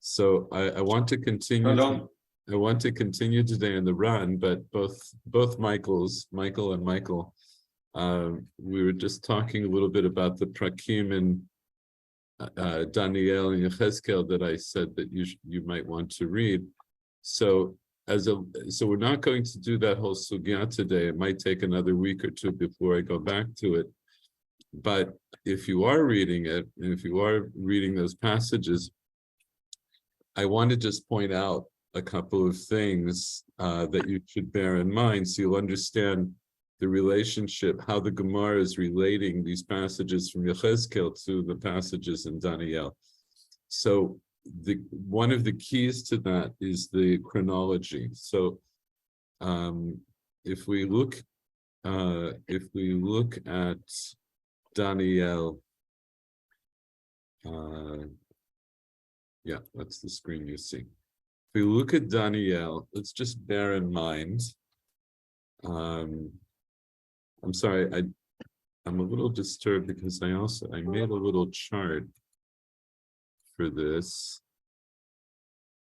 So I want to continue. I want to continue today in the run, but both Michael and Michael, we were just talking a little bit about the prakim in Daniel and Yechezkel that I said that you might want to read. So we're not going to do that whole sugya today. It might take another week or two before I go back to it. But if you are reading it, and if you are reading those passages, I want to just point out a couple of things that you should bear in mind so you'll understand the relationship, how the Gemara is relating these passages from Yechezkel to the passages in Daniel. So one of the keys to that is the chronology. So if we look at Daniel, yeah, that's the screen you see. If we look at Daniel, let's just bear in mind, I'm sorry, I'm a little disturbed because I made a little chart for this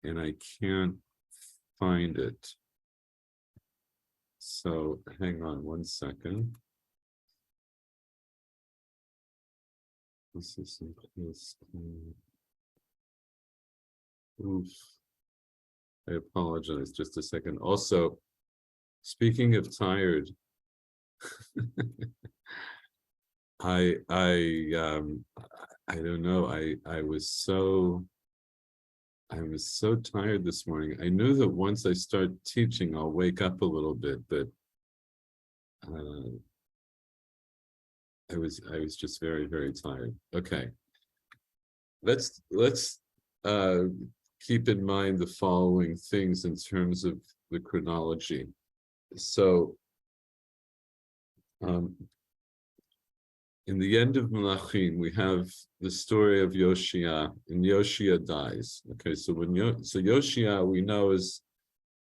and I can't find it. So hang on one second. This is oof. I apologize, just a second. Also, speaking of tired, I don't know. I was so tired this morning. I knew that once I start teaching, I'll wake up a little bit, but I was just very, very tired. Okay, let's keep in mind the following things in terms of the chronology. So, in the end of Melachim, we have the story of Yoshia, and Yoshia dies. Okay, so Yoshia we know is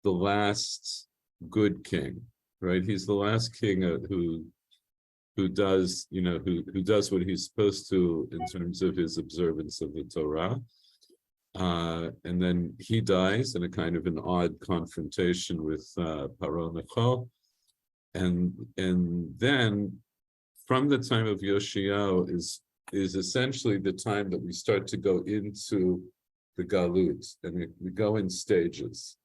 the last good king, right? He's the last king who does, who does what he's supposed to in terms of his observance of the Torah. And then he dies in a kind of an odd confrontation with Paro Necho. And then from the time of Yoshiyahu is essentially the time that we start to go into the Galut, and we go in stages.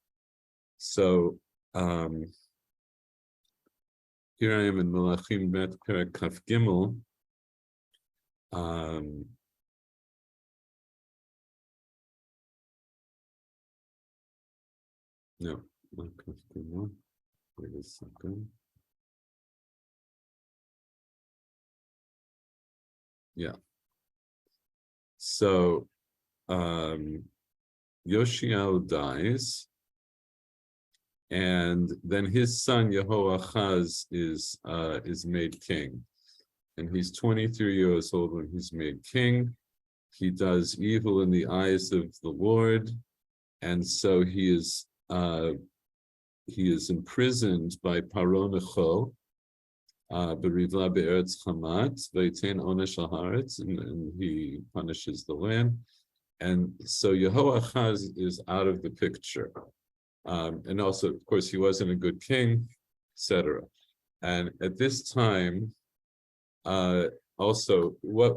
So here I am in Melachim Bet Perek Kaf Gimel. No, not Kaf Gimel. Wait a second. Yeah. So Yoshiyahu dies, and then his son Yehoachaz is made king, and he's 23 years old when he's made king. He does evil in the eyes of the Lord, and so he is imprisoned by Paro Necho. And he punishes the land, and so Yehoachaz is out of the picture, and also, of course, he wasn't a good king, etc. And at this time, also, what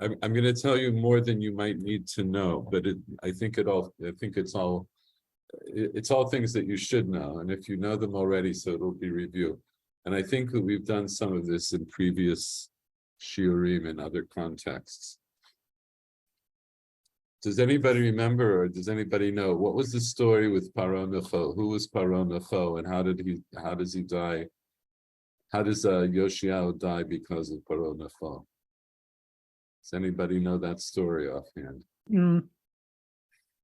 I'm going to tell you more than you might need to know, but I think it's all things that you should know, and if you know them already, so it'll be review. And I think that we've done some of this in previous shiurim in other contexts. Does anybody remember, or does anybody know what was the story with Paro Necho? Who was Paro Necho, and how does he die? How does Yoshiyahu die because of Paro Necho? Does anybody know that story offhand?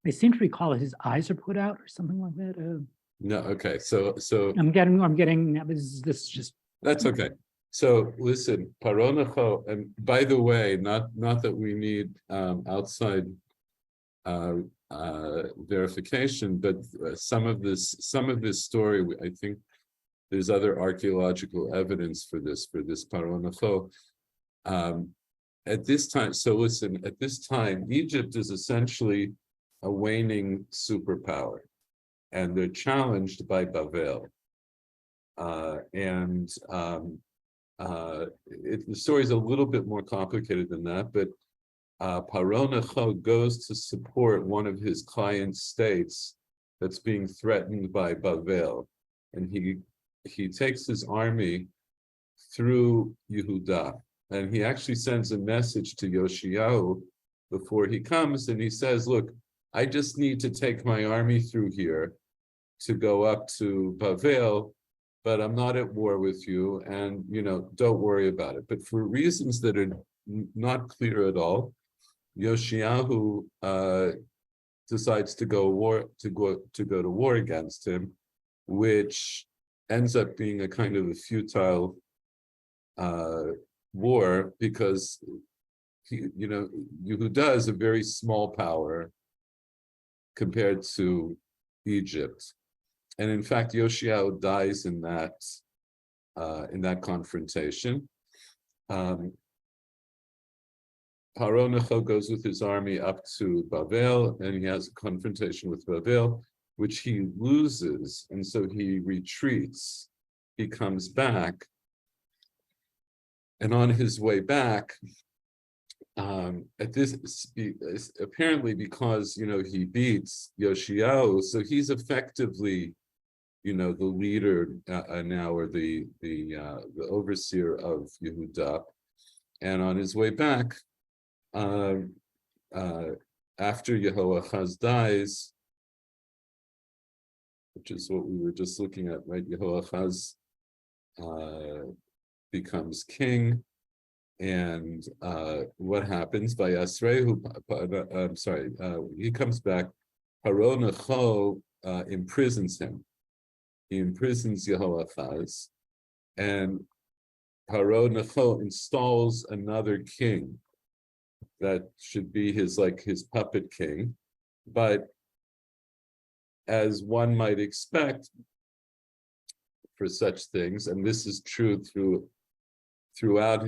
I seem to recall that his eyes are put out or something like that. No, okay. So I'm getting this just. That's okay. So listen, Paro Necho, and by the way, not that we need outside verification, but some of this story, I think there's other archaeological evidence for this Paro Necho. At this time, so listen, at this time, Egypt is essentially a waning superpower, and they're challenged by Bavel. The story is a little bit more complicated than that, but Paro Necho goes to support one of his client states that's being threatened by Bavel, and he takes his army through Yehuda, and he actually sends a message to Yoshiyahu before he comes, and he says, "Look, I just need to take my army through here to go up to Bavel, but I'm not at war with you, and don't worry about it." But for reasons that are not clear at all, Yoshiyahu decides to go to war against him, which ends up being a kind of a futile war, because Yehuda is a very small power compared to Egypt, and in fact, Yoshiyahu dies in that confrontation. Paro Necho goes with his army up to Bavel, and he has a confrontation with Bavel, which he loses, and so he retreats. He comes back, and on his way back, apparently because he beats Yoshiyahu, so he's effectively the leader now, or the overseer of Yehuda. And on his way back, after Yehoahaz dies, which is what we were just looking at, right? Yehoahaz becomes king, and what happens? By Asrehu, he comes back. Paro Necho imprisons him. He imprisons Yehoahaz, and Paro Necho installs another king that should be his puppet king. But as one might expect for such things, and this is true throughout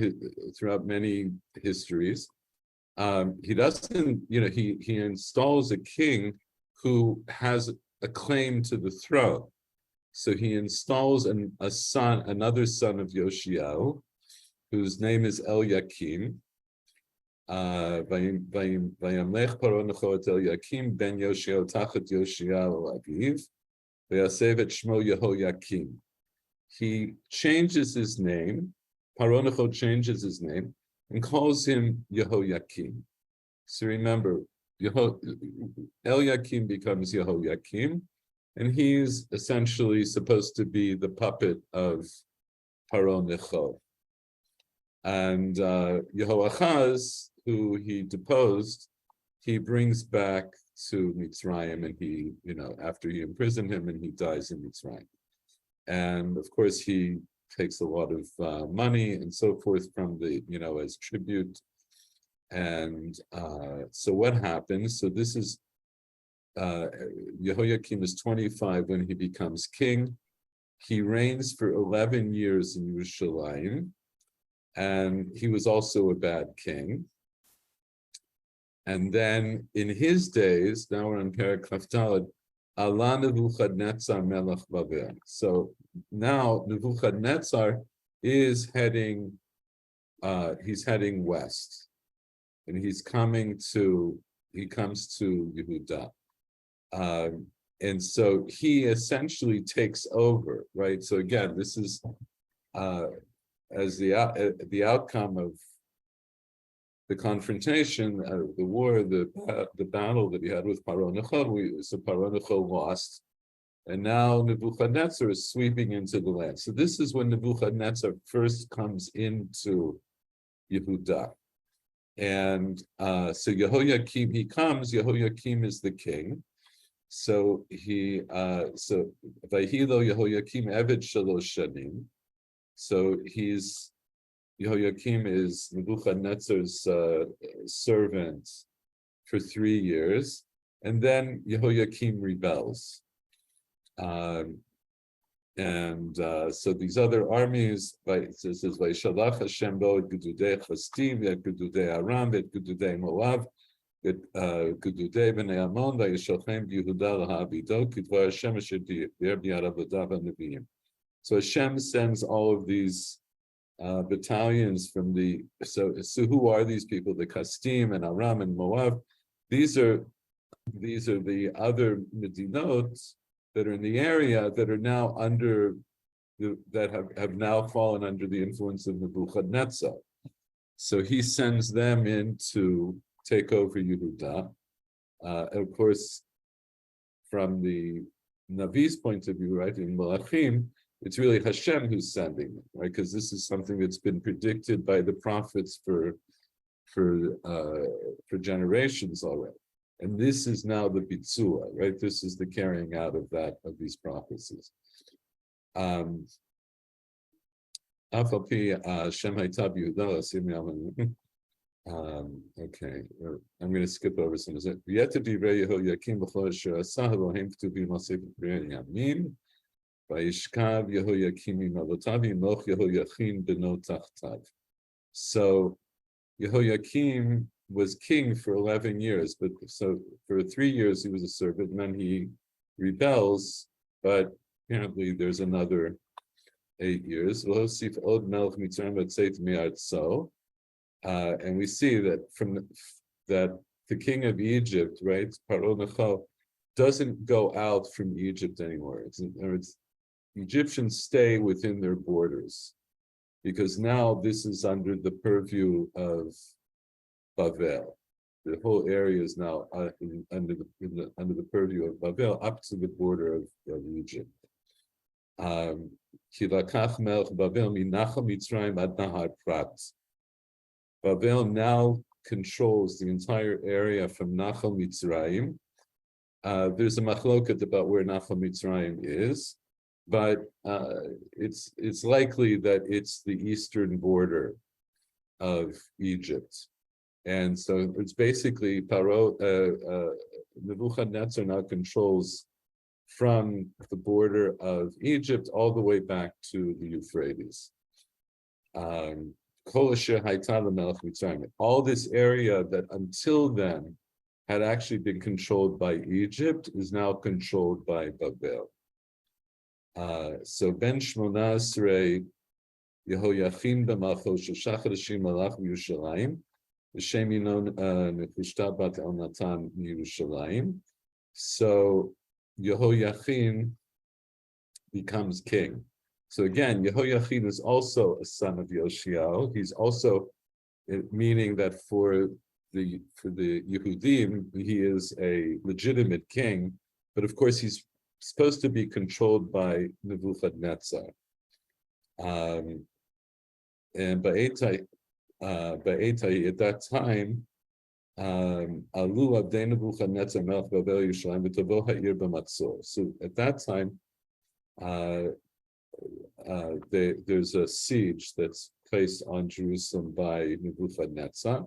many histories, he doesn't, he installs a king who has a claim to the throne. So he installs another son of Yoshiyahu, whose name is Eliakim. Vayamlech Paro Necho et Eliakim ben Yoshiyahu tachat Yoshiyahu aviv, veyasev et shmo Yehoyakim. He changes his name. Paro Necho changes his name and calls him Yehoyakim. So remember, Eliakim becomes Yehoyakim, and he's essentially supposed to be the puppet of Paro Necho. And Yehoahaz, who he deposed, he brings back to Mitzrayim, and he, after he imprisoned him, and he dies in Mitzrayim. And of course, he takes a lot of money and so forth from as tribute. And so what happens? So this is, Yehoyakim is 25 when he becomes king. He reigns for 11 years in Yerushalayim, and he was also a bad king. And then in his days, now we're on Perek Kaftalad, Allah Nebuchadnezzar Melech Bavel. So now Nebuchadnezzar is heading west, and he comes to Yehuda. And so he essentially takes over, right? So again, this is as the outcome of the confrontation, the war, the battle that he had with Paro Necho. So Paro Necho lost, and now Nebuchadnezzar is sweeping into the land. So this is when Nebuchadnezzar first comes into Yehuda. And so Yehoyakim, he comes, Yehoyakim is the king. So Vayhilo Yehoyakim Eved Shalosh Shanim. So Yehoyakim is Nebuchadnezzar's servant for 3 years, and then Yehoyakim rebels. So these other armies, it says, Vayshalach Hashem bo et gedudei Chastim, et gedudei Aram, et gedudei Moav, Gedudei b'nei Ammon vayishalchem b'Yehuda laha'avido k'dvar Hashem asher di'er b'yad avodav ha'neviim. So Hashem sends all of these battalions from the, so who are these people? The Kasdim and Aram and Moab. These are the other Medinot that are in the area that are now under that have now fallen under the influence of Nebuchadnezzar. So he sends them in to take over Yehuda. Of course, from the Navi's point of view, right, in Malachim, it's really Hashem who's sending them, right? Because this is something that's been predicted by the prophets for generations already. And this is now the bitzua, right? This is the carrying out of these prophecies. Okay, I'm going to skip over some of it. So Yehoiakim was king for 11 years, but so for 3 years he was a servant, and then he rebels, but apparently there's another 8 years. And we see that that the king of Egypt, right, Paro Necho, doesn't go out from Egypt anymore. Egyptians stay within their borders, because now this is under the purview of Bavel. The whole area is now under the purview of Bavel, up to the border of Egypt. Bavel now controls the entire area from Nachal Mitzrayim. There's a machloket about where Nachal Mitzrayim is, but it's likely that it's the eastern border of Egypt. And so it's basically Nebuchadnezzar now controls from the border of Egypt all the way back to the Euphrates. All this area that until then had actually been controlled by Egypt is now controlled by Babel. So Ben Shmona Esrei Yehoiachin b'malcho shesha chodeshim malach b'Yerushalayim v'shem yinon Nehushta bat Elnatan Yerushalayim. So Yehoiachin becomes king. So again, Yehoiachin is also a son of Yoshiao. He's also, meaning that for the Yehudim, he is a legitimate king, but of course he's supposed to be controlled by Nebuchadnezzar. And Ba'etai, at that time, Alu Abdei Nebuchadnezzar Melech Babel Yerushalayim v'Tavo Ha'ir b'Matzor. So at that time, there's a siege that's placed on Jerusalem by Nebuchadnezzar.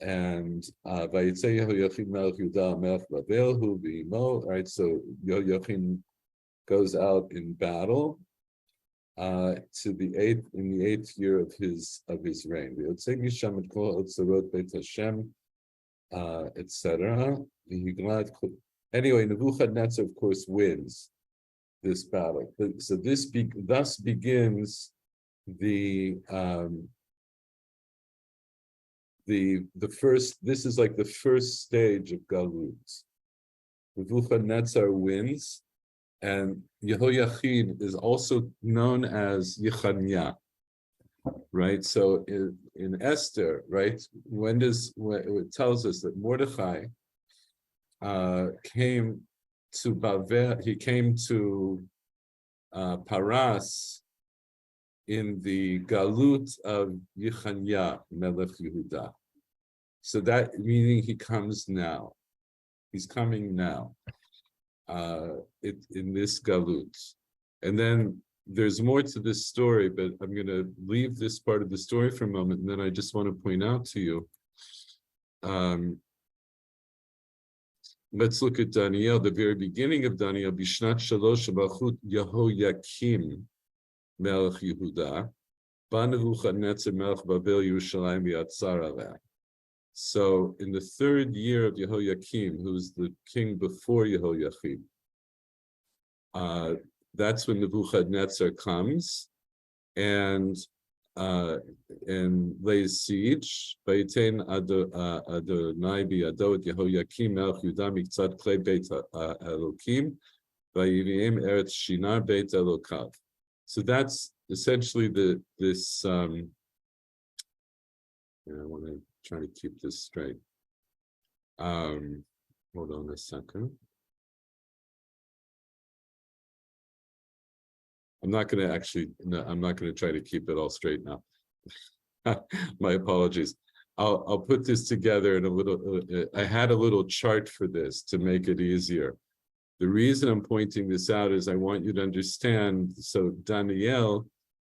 And Vayitze Yehoiachin Melech Yehuda Melech Babel Hu V'Imo. Right, so Yehoiachin goes out in battle to the eighth year of his reign. V'Yotzei Misham et Kol Otzarot Beit Hashem, etc. Anyway, Nebuchadnezzar, of course, wins this battle. So thus begins the first. This is like the first stage of Galut. Nebuchadnezzar wins, and Yehoiachin is also known as Yechaniah, right? So in Esther, right, when it tells us that Mordechai came to Bavel, he came to Paras in the Galut of Yechaniah, Melech Yehuda. So that meaning he comes now. He's coming now in this Galut. And then there's more to this story, but I'm going to leave this part of the story for a moment, and then I just want to point out to you. Let's look at Daniel, the very beginning of Daniel, Bishnat Shalosh B'Chut Yehoiakim Melech Yehuda, Ba Nebuchadnezzar Melech Babel Yerushalayim V'Yatzar Aleh. So in the third year of Yehoiakim, who's the king before Yehoiakim, that's when Nebuchadnezzar comes and lays siege. Vayiten Adonai biyado et Yehoiakim melech Yehuda miktzat klei beit Elokim vayiviem eretz shinar beit Elokav. So that's essentially this. I want to try to keep this straight. Hold on a second. I'm not going to try to keep it all straight now. My apologies. I'll put this together in a little. I had a little chart for this to make it easier. The reason I'm pointing this out is I want you to understand. So Daniel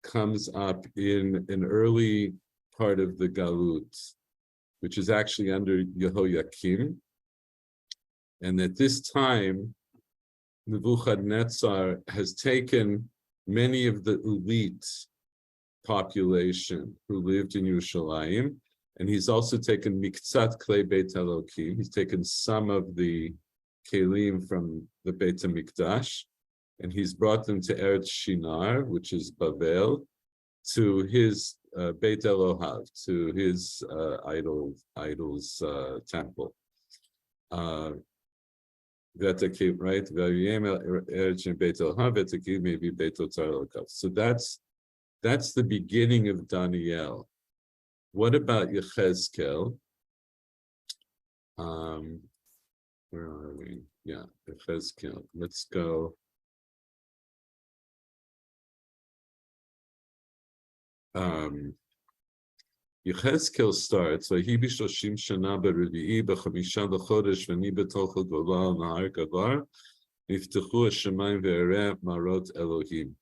comes up in an early part of the Galut, which is actually under Yehoiakim. And at this time, Nebuchadnezzar has taken many of the elite population who lived in Yerushalayim, and he's also taken Miktzat Klei Beit Elokim. He's taken some of the Kelim from the Beit HaMikdash, and he's brought them to Eretz Shinar, which is Babel, to his Beit Elohav, to his idol's temple. Right? So that's the beginning of Daniel. What about Yechezkel? Where are we? Yeah, Yechezkel. Let's go. Yechezkel starts, "Vahi b'shoshim shana b'revi'i b'chamisha l'chodesh v'ni b'tochel gola nahar gavar niftechu hashemayim ve'ereh marot Elohim."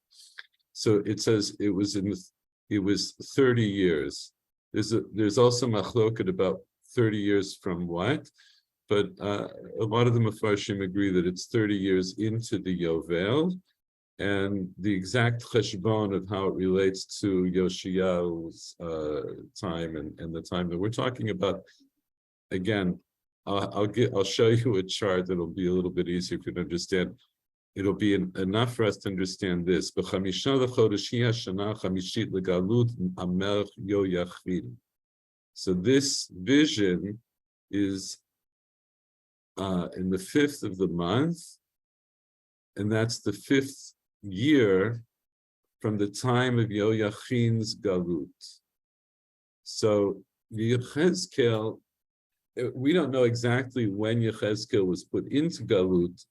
So it says it was 30 years. There's also machloket about 30 years from what, but a lot of the Mefarshim agree that it's 30 years into the Yovel. And the exact cheshbon of how it relates to Yoshiyahu's time and the time that we're talking about, again, I'll show you a chart that'll be a little bit easier for you to understand. It'll be enough for us to understand this. So this vision is in the 5th of the month, and that's the 5th year from the time of Yoyachin's Galut. So Yechezkel, we don't know exactly when Yechezkel was put into Galut,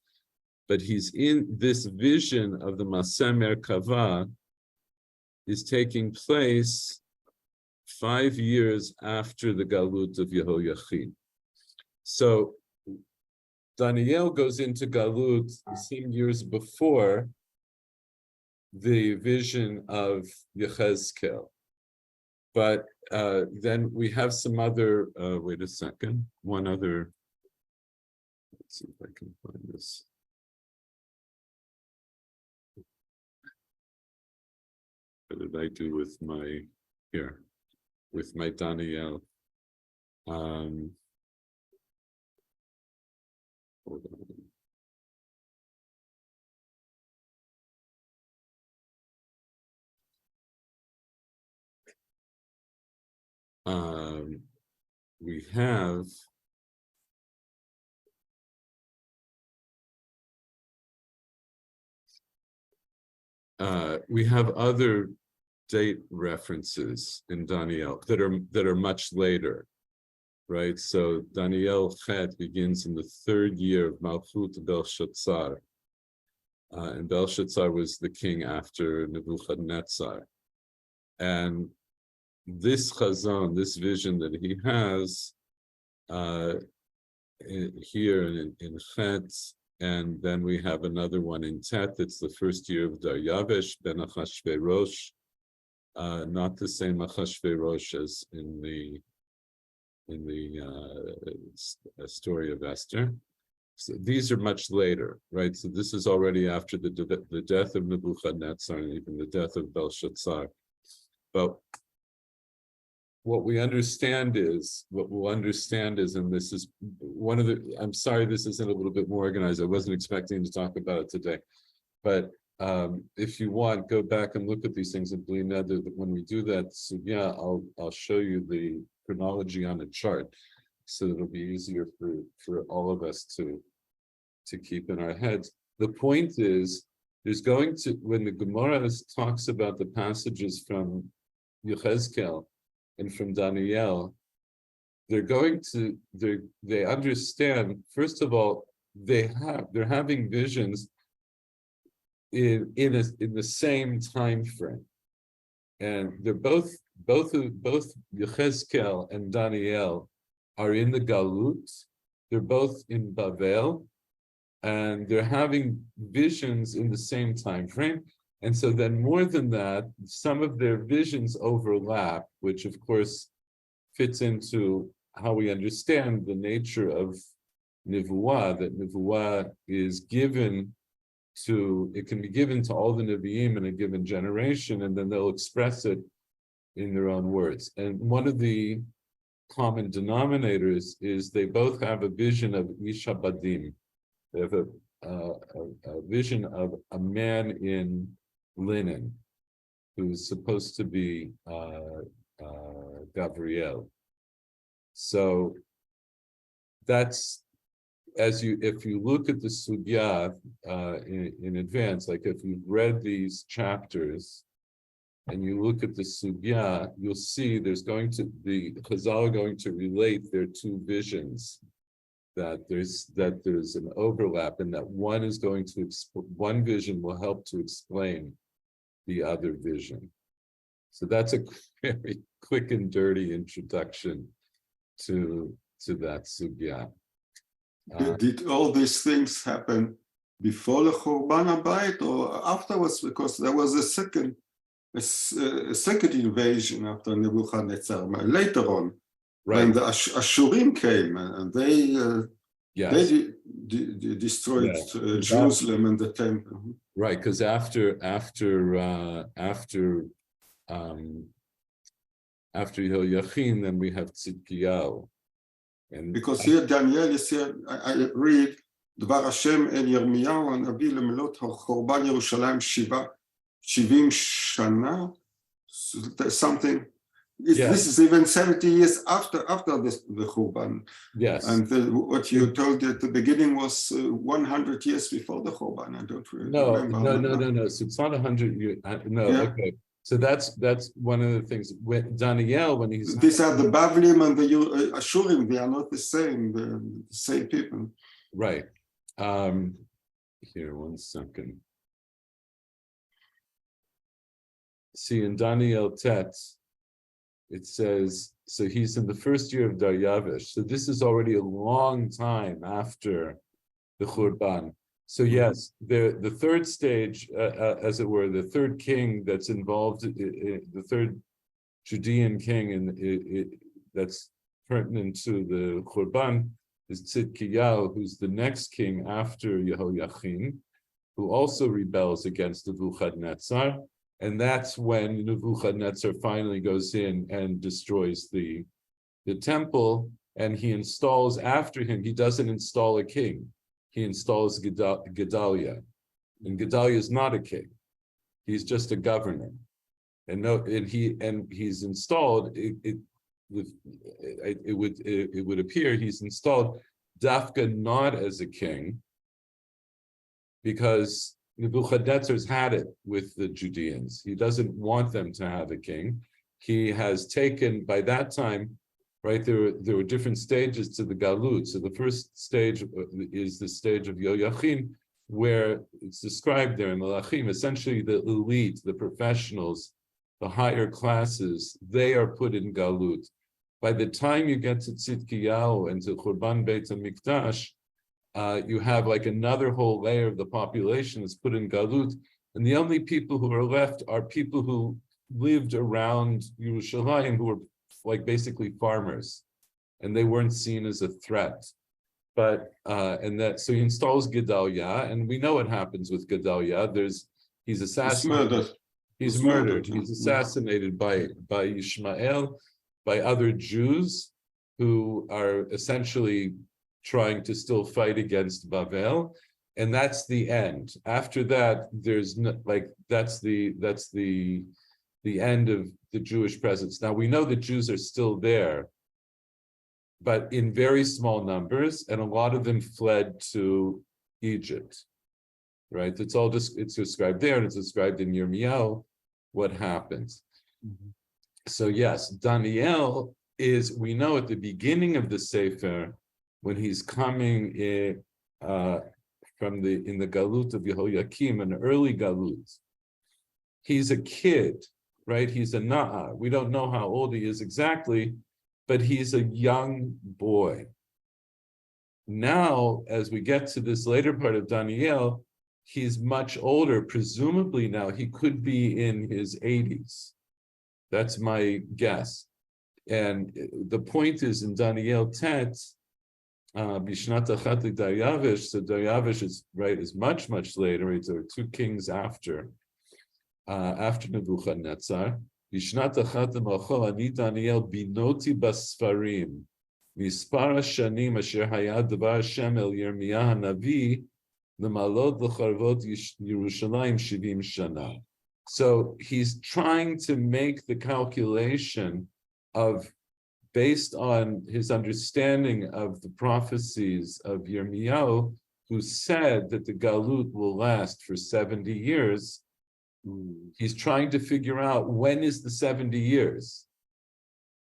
but he's in this vision of the Maseh Merkava is taking place 5 years after the Galut of Yehoiachin. So Daniel goes into Galut the same years before the vision of Yechezkel. But then we have some other, wait a second, one other, let's see if I can find this. What did I do with my, here, with my Daniel? Hold on. We have other date references in Daniel that are much later, right? So Daniel Chet begins in the 3rd year of Malchut Belshazzar, and Belshazzar was the king after Nebuchadnezzar, and this chazon, this vision that he has here in Chet, and then we have another one in Tet. It's the 1st year of Daryavesh ben Achashverosh, not the same Achashverosh as in the story of Esther. So these are much later, right? So this is already after the death of Nebuchadnezzar and even the death of Belshazzar. But what we'll understand is, and this is one of the, I'm sorry, this isn't a little bit more organized. I wasn't expecting to talk about it today. But if you want, go back and look at these things and believe that when we do that, so yeah, I'll show you the chronology on a chart. So it'll be easier for all of us to keep in our heads. The point is, there's going to, when the Gemara talks about the passages from Yechezkel and from Daniel, they're going to, they understand, first of all, they're having visions in the same time frame. And they're both Yechezkel and Daniel are in the Galut. They're both in Bavel, and they're having visions in the same time frame. And so then more than that, some of their visions overlap, which of course fits into how we understand the nature of Nivuah, that Nivuah is given to, it can be given to all the Nevi'im in a given generation, and then they'll express it in their own words. And one of the common denominators is they both have a vision of Isha Badim. They have a vision of a man in linen who's supposed to be Gabriel. So that's, if you look at the sugya in advance, like if you've read these chapters and you look at the sugya, you'll see there's going to be, Chazal are going to relate their two visions, that there's an overlap, and that one is going to, one vision will help to explain the other vision. So that's a very quick and dirty introduction to that sugya. Did all these things happen before the Churban HaBayit or afterwards? Because there was a second invasion after Nebuchadnezzar later on, right, when the Ashurim came and they destroyed Jerusalem and the temple. Right, because after Yehoiachin, then we have Tzidkiyahu. And because here Daniel is here, I read Dvar Hashem el Yirmiyahu Hanavi lemelot Churban Yerushalayim 70 shana, something. Yes. This is even 70 years after the Churban. Yes. And what you told at the beginning was 100 years before the Churban. I don't remember. No. So it's not 100 years. No, yeah. Okay. So that's one of the things. When Daniel, when he's, these are the Bavlim and the Ashurim. They are not the same. They're the same people. Right. Here, 1 second. See, in Daniel Tet, it says, so he's in the first year of Daryavish. So this is already a long time after the Churban. So yes, the third stage, as it were, the third king that's involved, the third Judean king, and that's pertinent to the Churban, is Tzidkiyahu, who's the next king after Yehoiachin, who also rebels against Nebuchadnezzar. And that's when Nebuchadnezzar finally goes in and destroys the temple, and he installs after him, he doesn't install a king. He installs Gedaliah, and Gedaliah is not a king; he's just a governor. And he's installed. It would appear he's installed Dafka not as a king, because Nebuchadnezzar's had it with the Judeans. He doesn't want them to have a king. He has taken, by that time, right, there were different stages to the Galut. So the first stage is the stage of Yoyachin, where it's described there in Malachim, essentially the elite, the professionals, the higher classes, they are put in Galut. By the time you get to Tzidkiyahu and to Churban Beit HaMikdash, you have like another whole layer of the population that's put in Galut. And the only people who are left are people who lived around Yerushalayim, who were like basically farmers, and they weren't seen as a threat. But so he installs Gedaliah, and we know what happens with Gedaliah. He's assassinated. He's murdered. He's assassinated by Ishmael, by other Jews who are essentially trying to still fight against Bavel, and that's the end. After that, there's no, like that's the end of the Jewish presence. Now we know the Jews are still there, but in very small numbers, and a lot of them fled to Egypt. Right? It's all just it's described there, and it's described in Yirmiyahu what happens. So yes, Daniel is, we know at the beginning of the Sefer, when he's coming in the Galut of Yehoiakim, an early Galut, he's a kid, right? He's a Na'ar. We don't know how old he is exactly, but he's a young boy. Now, as we get to this later part of Daniel, he's much older. Presumably now he could be in his 80s. That's my guess. And the point is in Daniel Tet, Bishnat Achat Daryavish, so Daryavish is right, is much later. It's 2 kings after Nebuchadnezzar. Bishnat Achat Malcho Ani Daniel binoti basfarim mispar hashanim asher hayad davar Hashem el Yirmiyah hanavi l'malot l'charvot Yerushalayim 70 shana. So he's trying to make the calculation of, based on his understanding of the prophecies of Yirmiyahu, who said that the Galut will last for 70 years, he's trying to figure out when is the 70 years.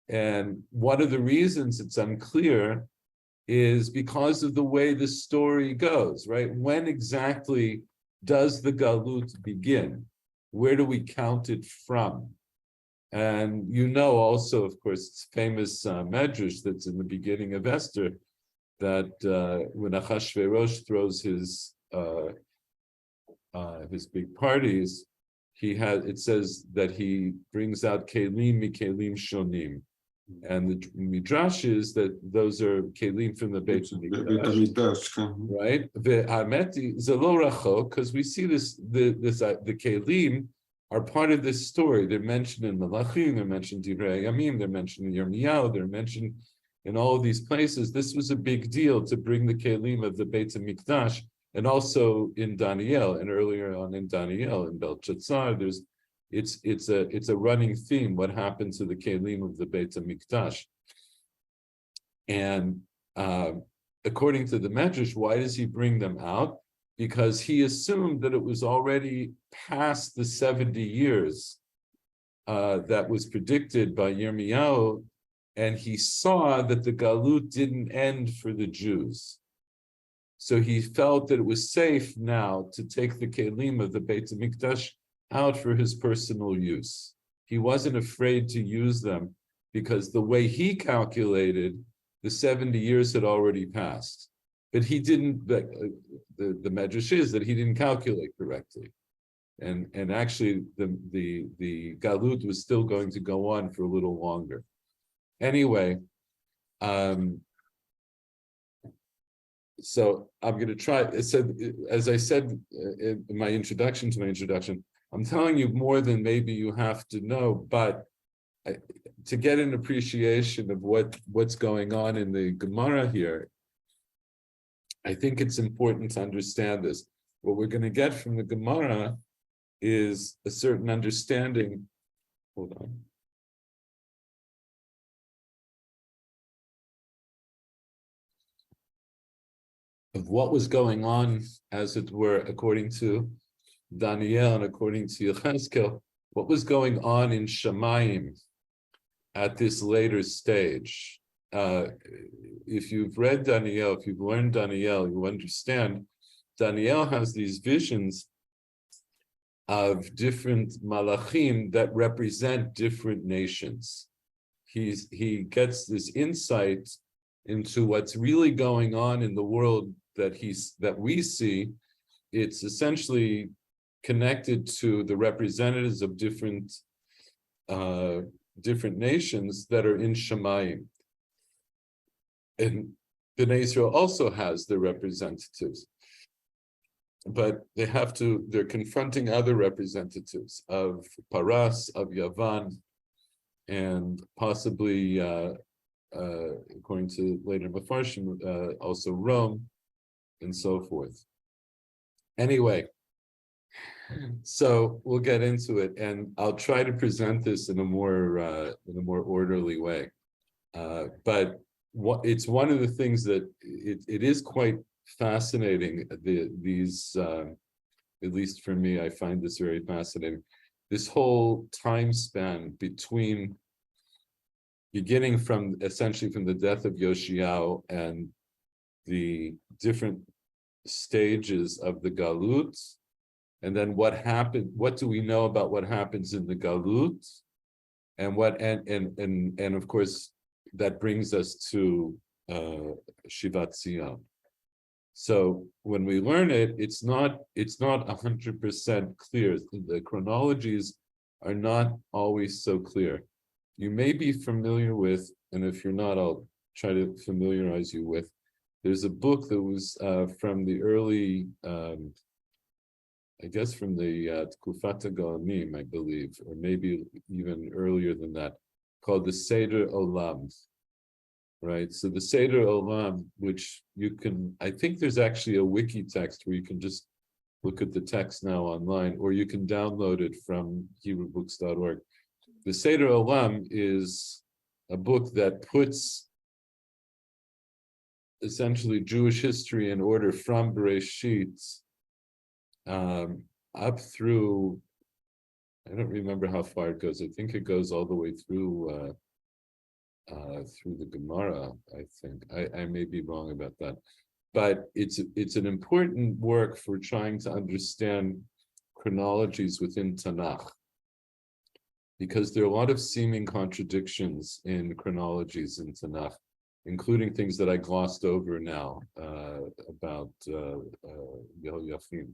And one of the reasons it's unclear is because of the way the story goes, right? When exactly does the Galut begin? Where do we count it from? And you know also, of course, it's famous medrash that's in the beginning of Esther, that when Achashverosh throws his big parties, it says that he brings out kelim mikelim shonim, and the midrash is that those are kelim from the Beit Hamikdash, right? Ve'ameti zelo rachok, because we see the kelim are part of this story. They're mentioned in Malachim, they're mentioned in Divrei Yamim, they're mentioned in Yirmiyahu, they're mentioned in all of these places. This was a big deal to bring the kelim of the Beit Hamikdash, and also in Daniel, and earlier on in Daniel, in Belshazzar, it's a running theme, what happened to the kelim of the Beit Hamikdash. And according to the Medrash, why does he bring them out? Because he assumed that it was already past the 70 years that was predicted by Yirmiyahu, and he saw that the Galut didn't end for the Jews. So he felt that it was safe now to take the kelim of the Beit HaMikdash out for his personal use. He wasn't afraid to use them because the way he calculated, the 70 years had already passed. But he didn't, the medrash is that he didn't calculate correctly. And actually the Galut was still going to go on for a little longer. Anyway, so I'm going to try. So, as I said in my introduction to my introduction, I'm telling you more than maybe you have to know, but to get an appreciation of what's going on in the Gemara here, I think it's important to understand this. What we're going to get from the Gemara is a certain understanding. Hold on. Of what was going on, as it were, according to Daniel and according to Yechezkel, what was going on in Shamayim at this later stage. If you've read Daniel, if you've learned Daniel, you understand Daniel has these visions of different malachim that represent different nations. He gets this insight into what's really going on in the world that we see. It's essentially connected to the representatives of different nations that are in Shamayim. And Bnei Israel also has their representatives, but they're confronting other representatives of Paras, of Yavan, and possibly, according to later Mefarshim, also Rome, and so forth. Anyway, so we'll get into it, and I'll try to present this in a more orderly way. But it's one of the things that it is quite fascinating. These, at least for me, I find this very fascinating. This whole time span between beginning from essentially from the death of Yoshiao and the different stages of the Galut, and then what happened, what do we know about what happens in the Galut, and what and of course that brings us to Shivat Zion. So when we learn it, it's not 100% clear. The chronologies are not always so clear. You may be familiar with, and if you're not, I'll try to familiarize you with. There's a book that was from the early, I guess from the Tkufat HaGaonim, I believe, or maybe even earlier than that, called the Seder Olam. Right, so the Seder Olam, which you can, I think there's actually a wiki text where you can just look at the text now online, or you can download it from HebrewBooks.org. The Seder Olam is a book that puts essentially Jewish history in order from Bereshit up through, I don't remember how far it goes. I think it goes all the way through the Gemara, I think. I may be wrong about that. But it's an important work for trying to understand chronologies within Tanakh, because there are a lot of seeming contradictions in chronologies in Tanakh, including things that I glossed over now about Yehoiachim.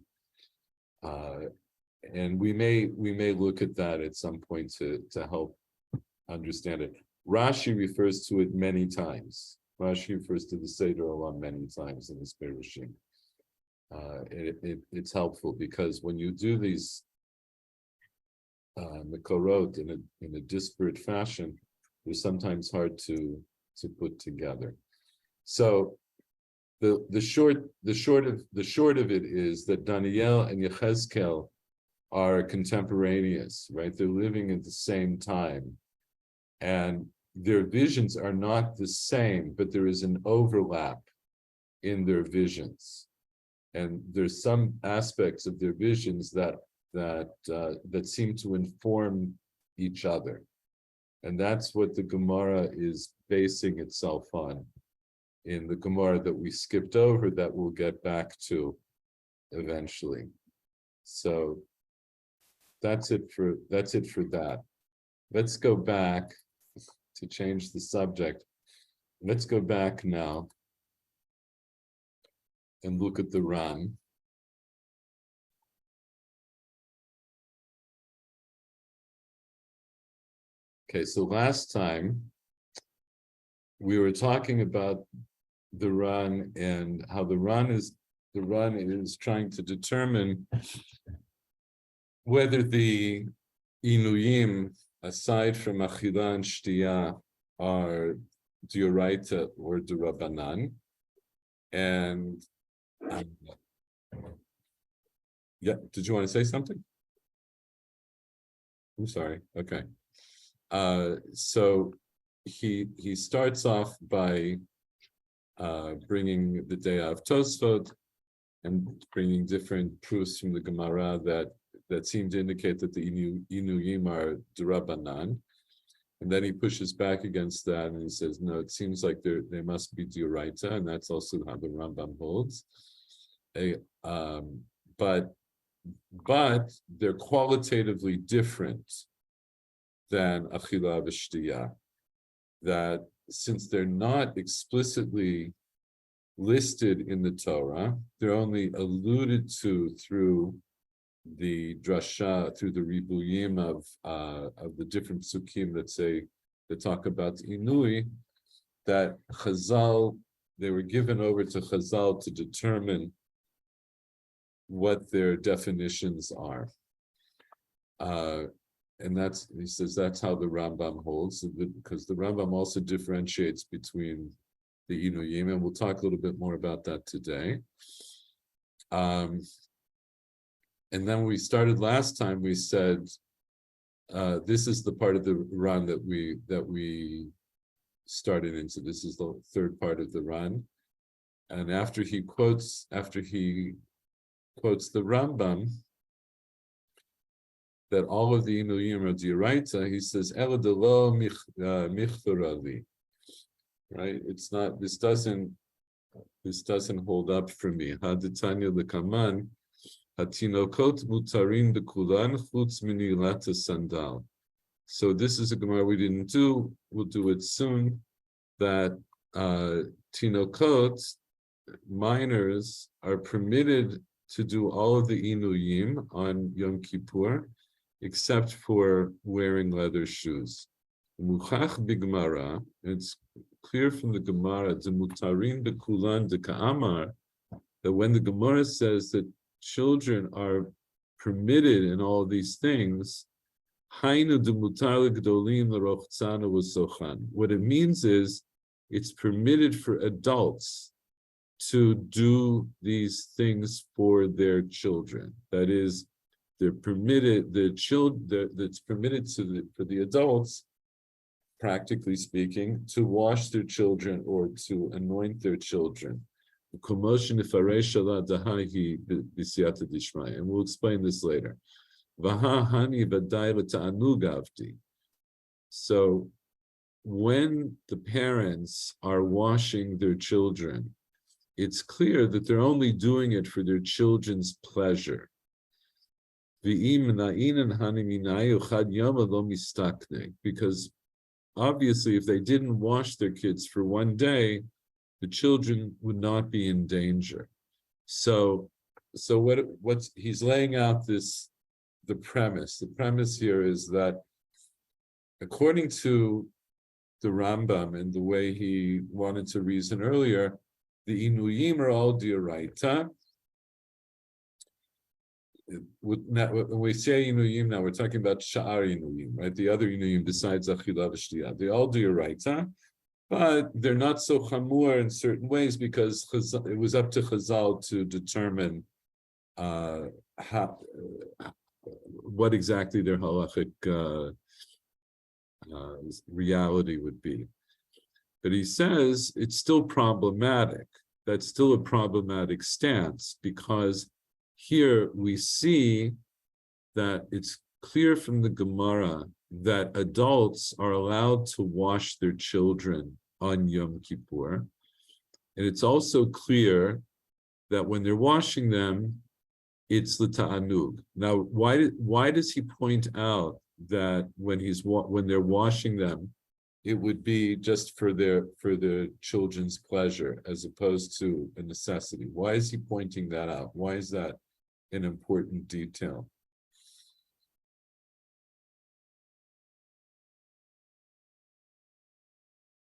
And we may look at that at some point to help understand it. Rashi refers to it many times. Rashi refers to the Seder Olam many times in his Perushim. It's helpful because when you do these Mekorot in a disparate fashion, they're sometimes hard to put together. So the short of it is that Daniel and Yechezkel are contemporaneous, right? They're living at the same time, and their visions are not the same, but there is an overlap in their visions, and there's some aspects of their visions that seem to inform each other, and that's what the Gemara is basing itself on. In the Gemara that we skipped over, that we'll get back to eventually. So that's it for that. Let's go back to change the subject. Let's go back now and look at the Ran. Okay, so last time we were talking about the Ran and how the Ran is trying to determine whether the Inuyim, aside from Achila and Shtiya, are D'Oraita or D'Rabanan. And yeah, did you want to say something? I'm sorry. Okay. So he starts off by bringing the day of Tosfot and bringing different proofs from the Gemara that seem to indicate that the Inuyim are D'Rabanan. And then he pushes back against that and he says, no, it seems like they must be D'Oraita, and that's also how the Rambam holds. But they're qualitatively different than Achila v'Shtiya. That since they're not explicitly listed in the Torah, they're only alluded to through the drasha, through the ribuyim of the different psukim that talk about Inui, that Chazal, they were given over to Chazal to determine what their definitions are. he says that's how the Rambam holds, because the Rambam also differentiates between the Inuyim, and we'll talk a little bit more about that today. And then we started last time, we said, this is the part of the Ran that we started into. This is the third part of the Ran. And after he quotes the Rambam, that all of the Inuyim are D'oraita, he says, Ela de lo michthorali. Right? It's not, this doesn't hold up for me. Haditanya lekaman, hatinokot mutarin dekulan chutz minilata sandal. So this is a Gemara we didn't do. We'll do it soon. That tinokot, minors, are permitted to do all of the Inuyim on Yom Kippur, except for wearing leather shoes. Muchach b'Gemara, it's clear from the Gemara, the mutarin de kulan de ka'amar, that when the Gemara says that children are permitted in all these things, hainu de mutar gdolim l'rochtzana v'sochan. What it means is it's permitted for adults to do these things for their children. That is, they're permitted, that's permitted for the adults, practically speaking, to wash their children or to anoint their children. And we'll explain this later. So when the parents are washing their children, it's clear that they're only doing it for their children's pleasure. Because obviously, if they didn't wash their kids for one day, the children would not be in danger. So what he's laying out the premise. The premise here is that according to the Rambam and the way he wanted to reason earlier, the Inuyim are all D'oraita. When we say Inuyim now, we're talking about Sha'ar Inuyim, right? The other Inuyim besides Achila v'Shtiyah. They all D'oraita, but they're not so chamur in certain ways because it was up to Chazal to determine what exactly their halachic reality would be. But he says it's still problematic. That's still a problematic stance because here we see that it's clear from the Gemara that adults are allowed to wash their children on Yom Kippur. And it's also clear that when they're washing them, it's l'ta'anug. Now, why does he point out that when they're washing them, it would be just for their children's pleasure as opposed to a necessity? Why is he pointing that out? Why is that an important detail?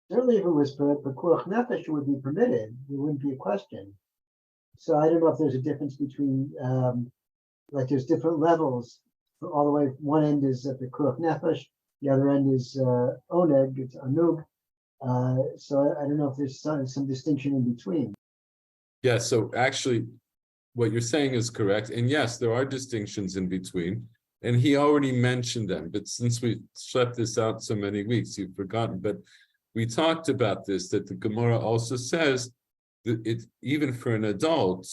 Certainly, if it was for Pekuach Nefesh, it would be permitted. It wouldn't be a question. So I don't know if there's a difference between, like there's different levels. All the way, one end is Pekuach Nefesh, the other end is Oneg, it's Anug. So I don't know if there's some distinction in between. Yeah, so actually, what you're saying is correct. And yes, there are distinctions in between. And he already mentioned them. But since we slept this out so many weeks, you've forgotten. But we talked about this, that the Gemara also says that even for an adult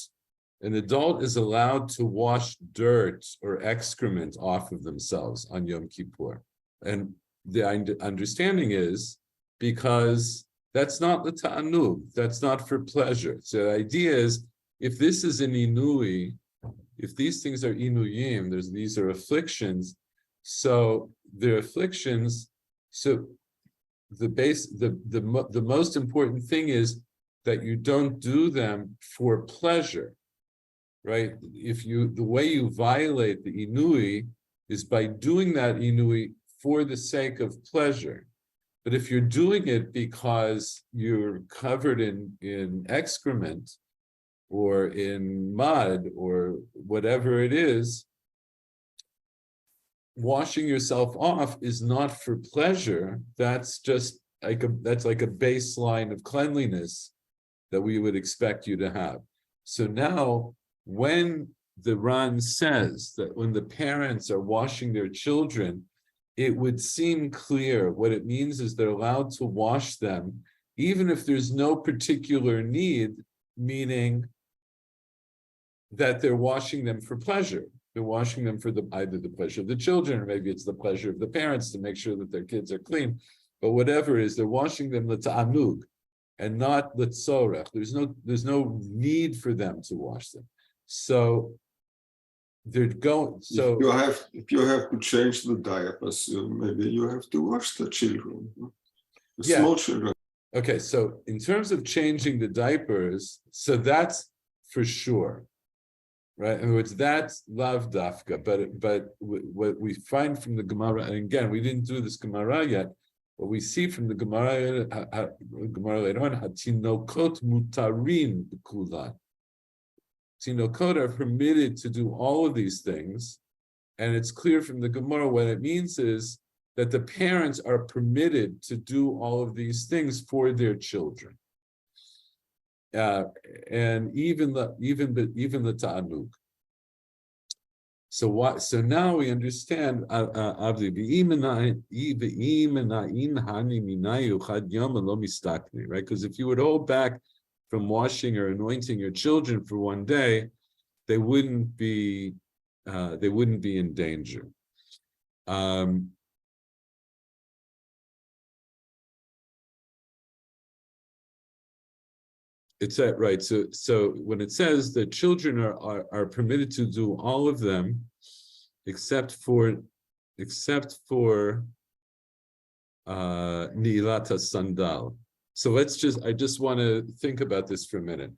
is allowed to wash dirt or excrement off of themselves on Yom Kippur. And the understanding is because that's not the ta'anug, that's not for pleasure. So the idea is, if this is an inui, if these things are inuyim, these are afflictions, so they're afflictions, so the most important thing is that you don't do them for pleasure, right? The way you violate the inui is by doing that inui for the sake of pleasure. But if you're doing it because you're covered in excrement or in mud or whatever it is, washing yourself off is not for pleasure. That's just like a baseline of cleanliness that we would expect you to have. So now, when the Ran says that when the parents are washing their children, it would seem clear what it means is they're allowed to wash them, even if there's no particular need, meaning that they're washing them for pleasure. They're washing them for either the pleasure of the children, or maybe it's the pleasure of the parents to make sure that their kids are clean. But whatever it is, they're washing them l'ta'anug and not l'tzorech. There's no need for them to wash them. So they're going. So if you have to change the diapers, maybe you have to wash the children, the small children. Okay, so in terms of changing the diapers, so that's for sure, right? In other words, that's lav dafka. But what we find from the Gemara, and again, we didn't do this Gemara yet. What we see from the Gemara later on, hatinokot mutarin b'kulan. Tinokot are permitted to do all of these things, and it's clear from the Gemara what it means is that the parents are permitted to do all of these things for their children, and even the ta'anug. So now we understand, right? Because if you would hold back from washing or anointing your children for one day, they wouldn't be in danger. It's that right. So when it says that children are permitted to do all of them, except for Nilata Sandal. So I just want to think about this for a minute.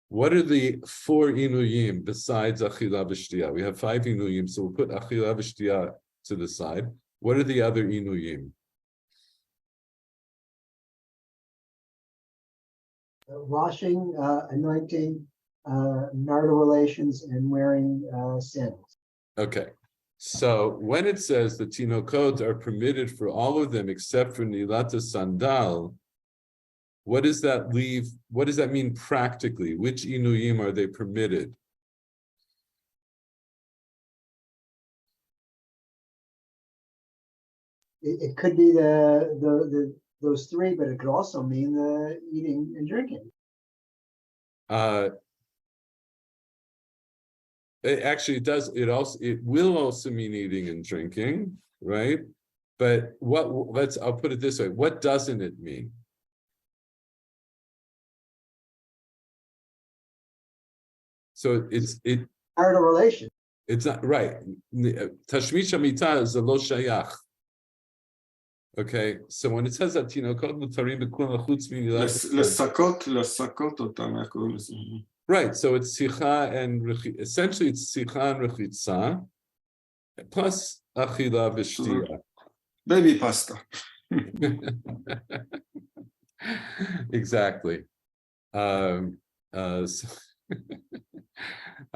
What are the 4 inuyim besides achila v'shtiya? We have 5 inuyim, so we'll put achila v'shtiya to the side. What are the other inuyim? Washing, anointing, marital relations, and wearing sandals. Okay, so when it says the tinokot are permitted for all of them except for nilata sandal, what does that leave? What does that mean practically? Which inuyim are they permitted? It could be those 3, but it could also mean the eating and drinking. It does. It will also mean eating and drinking, right? But I'll put it this way. What doesn't it mean? So it marital relation. It's not right. Tashmish hamita is a lo shayach. Okay, so when it says that tinokot mutarim b'kulam chutz לסקות אותם, איך קוראים לזה? Right, so it's sicha and essentially it's sicha and rechitza plus achila v'shtiya. Baby pasta. Exactly. So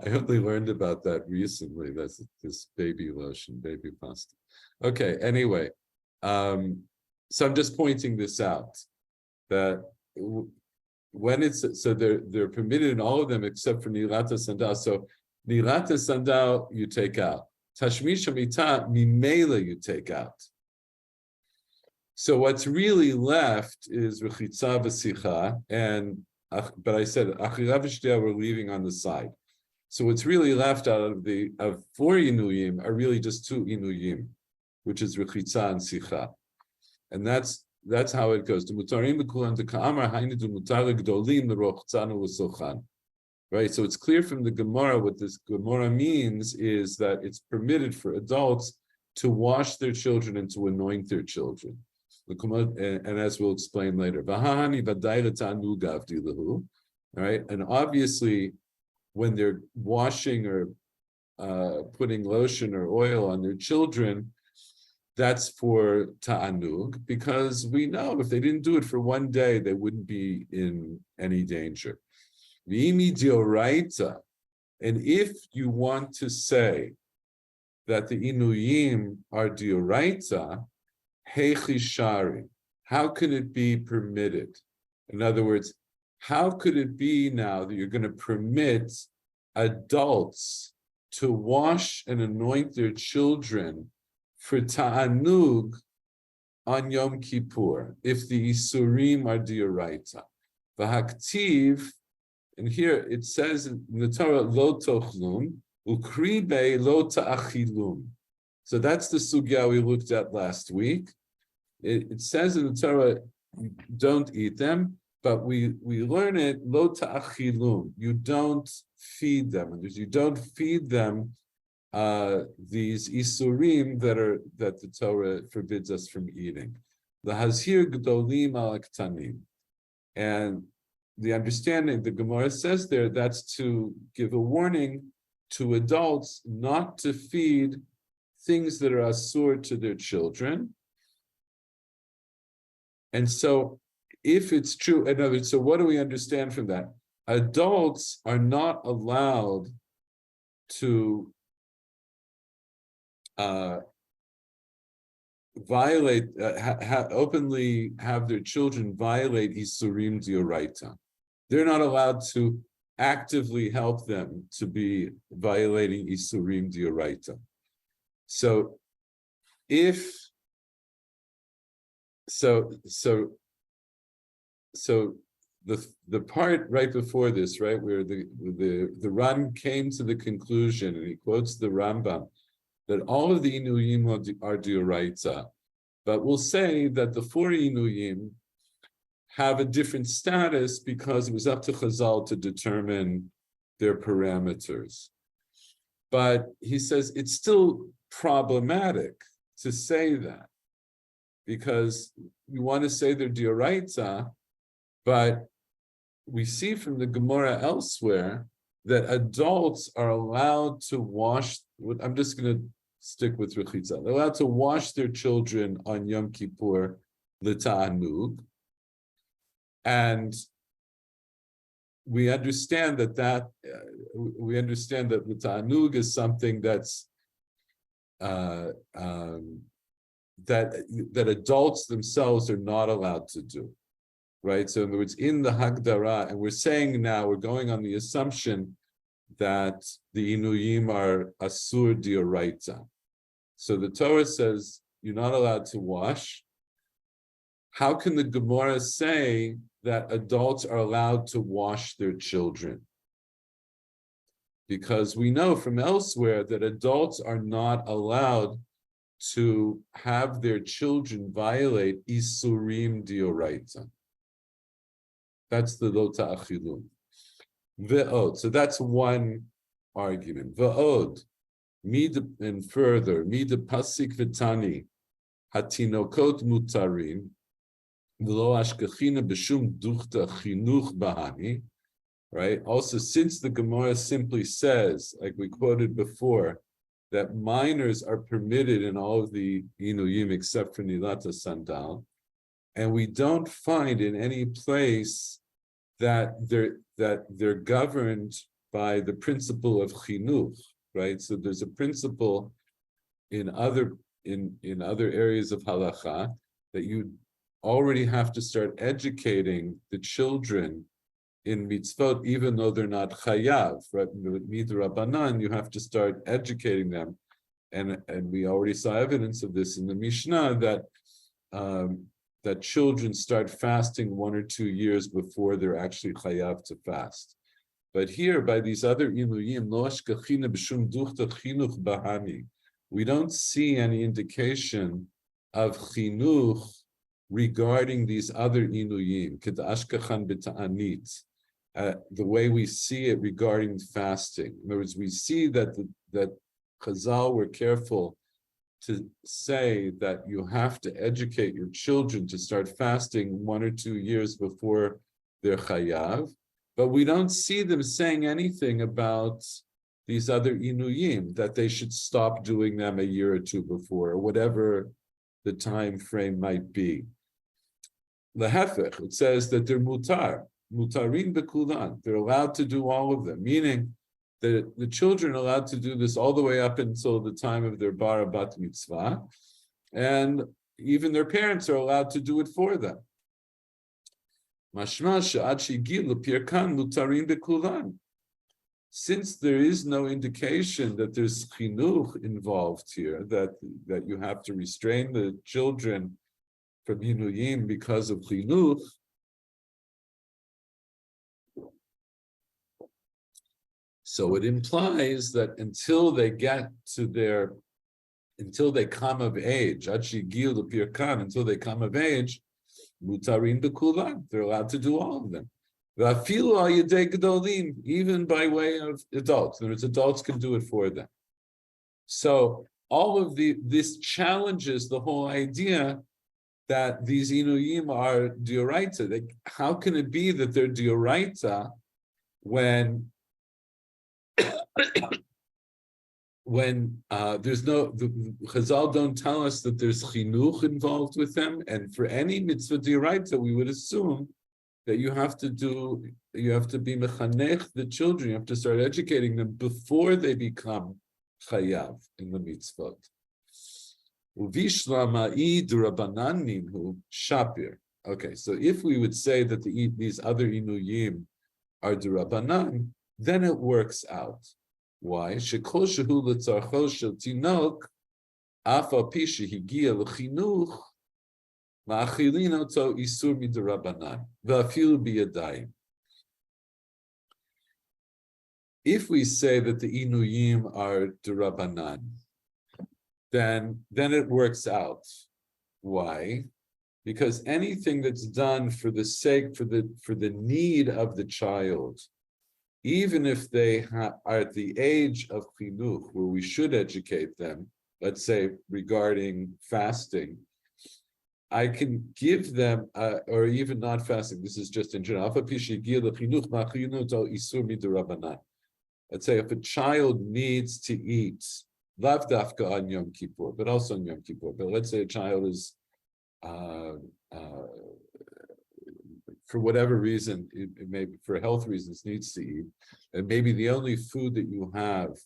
I only learned about that recently. That's this baby lotion, baby pasta. Okay, anyway. So I'm just pointing this out, that when it's, so they're permitted in all of them except for nilata sandal. So nilata sandal you take out. Tashmish hamita mimela you take out. So what's really left is rechitza v'sicha, but I said achila v'shtiya we're leaving on the side. So what's really left out of 4 inuyim are really just 2 inuyim, which is rechitza and sicha, and that's how it goes. Right. So it's clear from the Gemara what this Gemara means is that it's permitted for adults to wash their children and to anoint their children. And as we'll explain later, all right. And obviously, when they're washing or putting lotion or oil on their children, that's for ta'anug, because we know if they didn't do it for one day, they wouldn't be in any danger. And if you want to say that the Inuyim are Dioraita, Heichishari. How can it be permitted? In other words, how could it be now that you're going to permit adults to wash and anoint their children for ta'anug on Yom Kippur, if the Isurim are Dioraita? V'haktiv, and here it says in the Torah, lo tochlum, ukribe lo ta'achilum. So that's the sugya we looked at last week. It says in the Torah, don't eat them, but we learn it, lo ta'achilum, you don't feed them. And you don't feed them these isurim that the Torah forbids us from eating. The hazir gdolim al aktanim. And the understanding, the Gemara says there, that's to give a warning to adults not to feed things that are asur to their children. And so, if it's true, in other words, so what do we understand from that? Adults are not allowed to violate, openly have their children violate Isurim Dioraita. They're not allowed to actively help them to be violating Isurim Dioraita. So, the part right before this, right, where the Ran came to the conclusion, and he quotes the Rambam, that all of the Inuyim are Dioraita, but we'll say that the 4 Inuyim have a different status because it was up to Chazal to determine their parameters. But he says it's still problematic to say that, because we want to say they're Dioraita, but we see from the Gemara elsewhere that adults are allowed to wash. I'm just going to stick with Rechitza. They're allowed to wash their children on Yom Kippur, l'ta'anug, and we understand that l'ta'anug is something that's that adults themselves are not allowed to do. Right, so in other words, in the Hagdara, and we're saying now, we're going on the assumption that the Inuyim are Asur Dioraita. So the Torah says you're not allowed to wash. How can the Gemara say that adults are allowed to wash their children? Because we know from elsewhere that adults are not allowed to have their children violate Isurim Dioraita. That's the lo ta'achilum. Ve'od. So that's one argument. Ve'od. And further, mida pasik v'tani hatinokot mutarim v'lo ashkechina b'shum duchta chinuch bahani. Right. Also, since the Gemara simply says, like we quoted before, that minors are permitted in all of the Inuyim except for Nilata Sandal, and we don't find in any place that they're governed by the principle of chinuch, right? So there's a principle in other areas of halacha that you already have to start educating the children in mitzvot, even though they're not chayav, right? With midrabanan, you have to start educating them, and we already saw evidence of this in the Mishnah that children start fasting 1 or 2 years before they're actually chayav to fast. But here, by these other inuyim, lo ashkechina b'shum duchta chinuch bahani, we don't see any indication of chinuch regarding these other inuyim, ked ashkechan b'ta'anit, the way we see it regarding fasting. In other words, we see that Chazal were careful to say that you have to educate your children to start fasting 1 or 2 years before they're chayav, but we don't see them saying anything about these other inuyim, that they should stop doing them a year or 2 before, or whatever the time frame might be. Lehefech, it says that they're mutarin bekulan, they're allowed to do all of them, meaning the children are allowed to do this all the way up until the time of their bar bat mitzvah, and even their parents are allowed to do it for them. Since there is no indication that there's chinuch involved here, that you have to restrain the children from inuyim because of chinuch, so it implies that until they come of age, until they come of age, mutarin bekulan, they're allowed to do all of them. Even by way of adults. In other words, adults can do it for them. So all of this challenges the whole idea that these inuyim are dioraita. How can it be that they're dioraita when there's no, the Chazal don't tell us that there's chinuch involved with them, and for any mitzvah dioraita, we would assume that you have to be mechanech the children, you have to start educating them before they become chayav in the mitzvot. Okay, so if we would say that these other inuyim are durabanan, then it works out. Why? Shekol shehu letzarcho shel tinok, af al pi shehigia lechinuch, ma'achilin oto isur midurabanan, v'afilu biyadayim. If we say that the inuyim are durabanan, then it works out. Why? Because anything that's done for the sake, for the need of the child, even if they are at the age of chinuch, where we should educate them, let's say regarding fasting, I can give them, or even not fasting, this is just in general. Let's say if a child needs to eat, lav dafka on Yom Kippur, but also on Yom Kippur, but let's say a child is, for whatever reason, it may be for health reasons, needs to eat, and maybe the only food that you have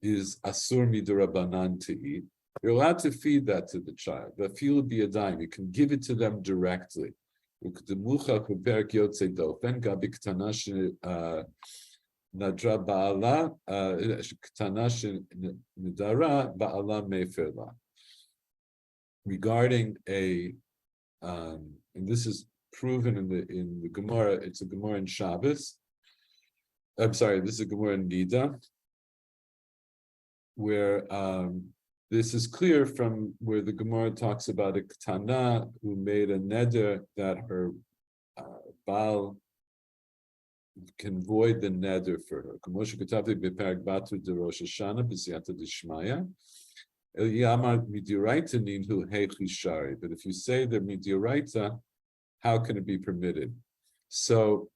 is asur midurabanan to eat, you're allowed to feed that to the child. The feel be a dime. You can give it to them directly. Nadra ba'ala, ktana nidara ba'ala meferla. Regarding and this is proven in the Gemara. It's a Gemara in Shabbos. I'm sorry, this is a Gemara in Nida, where this is clear from where the Gemara talks about a ktana who made a neder that her Baal can void the neder for her. But if you say they're midioraita, how can it be permitted? So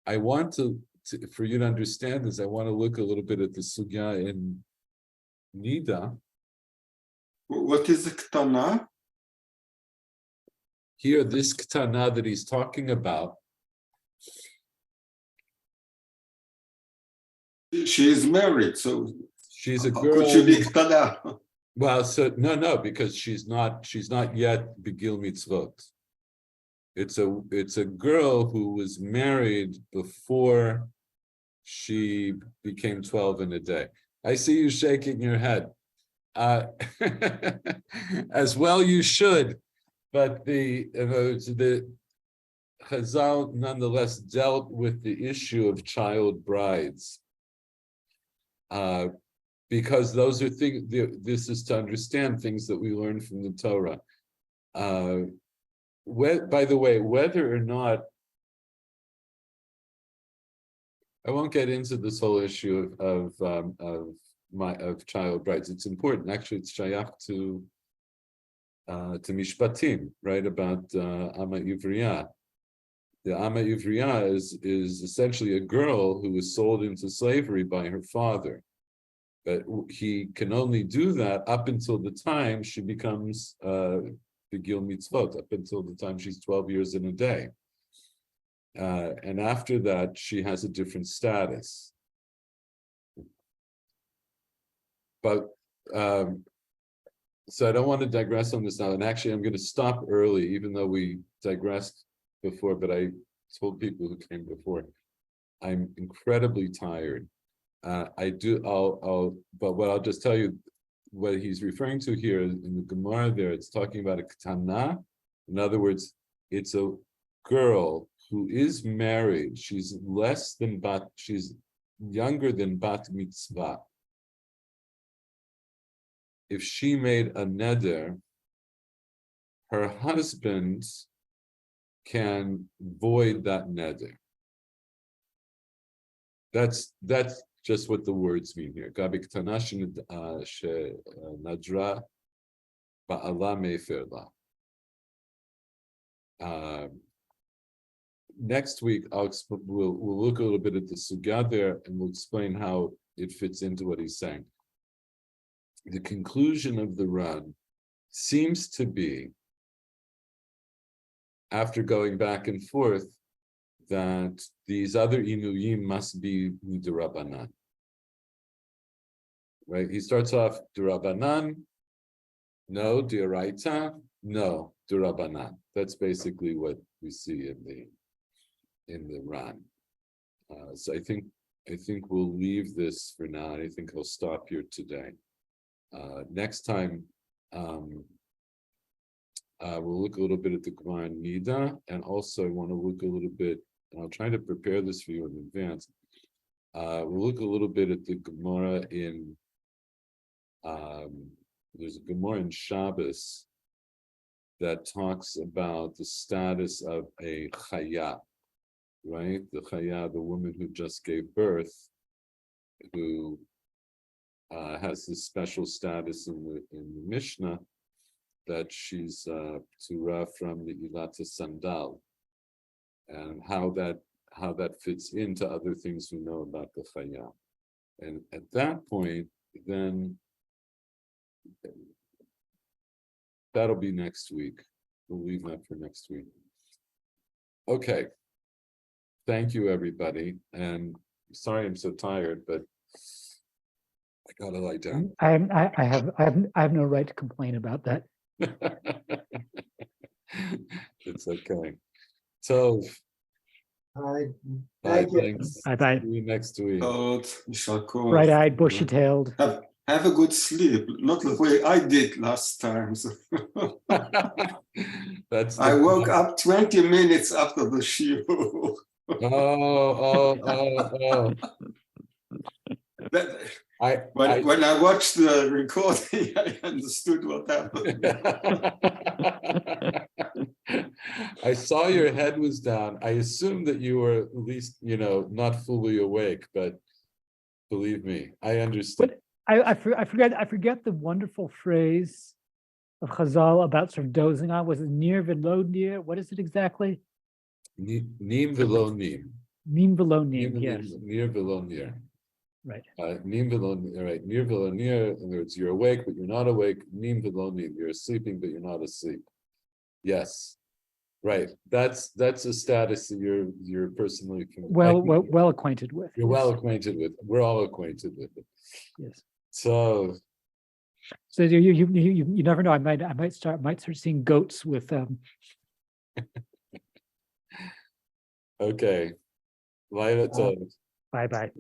I want to for you to understand this, I want to look a little bit at the sugya in Nida. What is the ktana? Here, this ktana that he's talking about, she is married, so she's a how girl. could she be ktana? Well, so no, because she's not yet begil mitzvot. It's a girl who was married before she became 12 in a day. I see you shaking your head. As well you should, but the Chazal nonetheless dealt with the issue of child brides, because those are things. This is to understand things that we learn from the Torah. By the way, whether or not, I won't get into this whole issue of child brides. It's important. Actually, it's shayach to mishpatim, right? About Ama Ivriya. The Ama Ivriya is essentially a girl who was sold into slavery by her father, but he can only do that up until the time she becomes begil mitzvot, up until the time she's 12 years in a day. And after that, she has a different status. But so I don't want to digress on this now. And actually, I'm going to stop early, even though we digressed before. But I told people who came before, I'm incredibly tired. But what I'll just tell you, what he's referring to here in the Gemara there, it's talking about a ketana. In other words, it's a girl who is married. She's she's younger than bat mitzvah. If she made a neder, her husband can void that neder. That's just what the words mean here. Gabi ketana nadra ba'ala meferla. Next week, we'll look a little bit at the sugya there, and we'll explain how it fits into what he's saying. The conclusion of the run seems to be, after going back and forth, that these other inuyim must be midirabanan. Right? He starts off dirabanan, no, diraita, no, dirabanan. That's basically what we see in the Ran. So I think we'll leave this for now. I think I'll stop here today. Next time, we'll look a little bit at the Gemara in Nida, and also I want to look a little bit, and I'll try to prepare this for you in advance. We'll look a little bit at the Gemara in, there's a Gemara in Shabbos that talks about the status of a chaya, right? The chaya, the woman who just gave birth, who has this special status in the Mishnah, that she's tzura from the ilata sandal, and how that fits into other things we know about the chaya. And at that point, then that'll be next week. We'll leave that for next week. Okay. Thank you, everybody. And sorry I'm so tired, but I gotta lie down. I have no right to complain about that. It's okay. So, Hi. bye. Thank you. Thanks. Bye-bye. See you next week. Bright-eyed, bushy-tailed. Have a good sleep, not the way I did last time. That's I woke up 20 minutes after the shiur. Oh. When I watched the recording, I understood what happened. I saw your head was down. I assumed that you were at least, not fully awake, but believe me, I understand. I forget the wonderful phrase of Chazal about sort of dozing on. Was it near velo near? What is it exactly? Nim velo nim. Nim velo nim, yes. Near velo near. Right. Nim velo, right. Near velo near. In other words, you're awake, but you're not awake. Nim velo nim. You're sleeping, but you're not asleep. Yes. Right. That's a status that you're personally well acquainted with. You're well acquainted with. We're all acquainted with it. Yes. So you never know. I might start seeing goats with Okay. Bye. Bye. Bye.